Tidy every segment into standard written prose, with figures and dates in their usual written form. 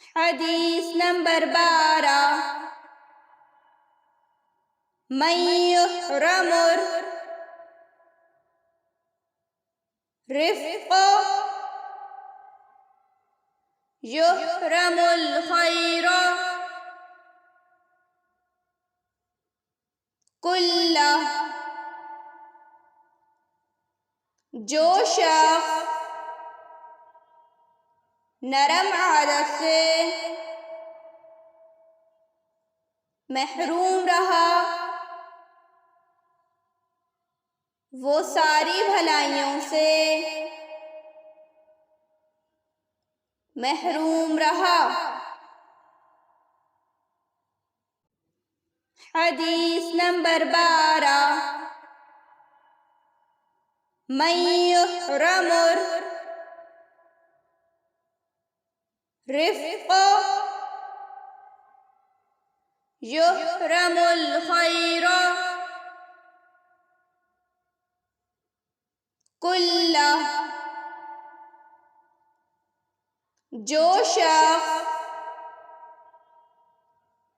حدیث نمبر 12 من یحرم الرفق یحرم الخیر کلہ، جو شخص نرم عادت سے محروم رہا وہ ساری بھلائیوں سے محروم رہا۔ حدیث نمبر 12 من یحرم الرفق یحرم الخیر کلہ، جو شخص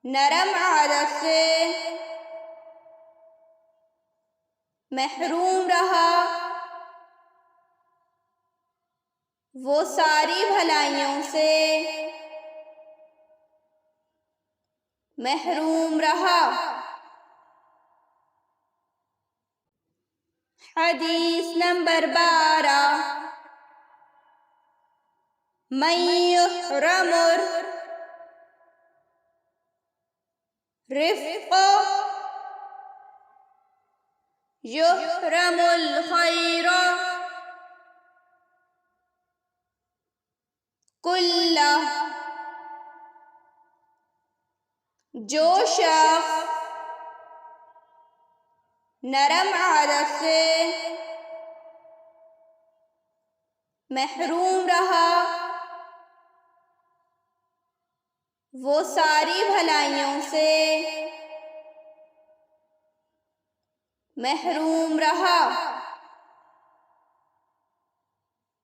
نرم عادت سے محروم رہا وہ ساری بھلائیوں سے محروم رہا۔ حدیث نمبر 12 من یحرم الرفق یحرم الخیر کلہ، جو شخص نرم عادت سے محروم رہا وہ ساری بھلائیوں سے محروم رہا۔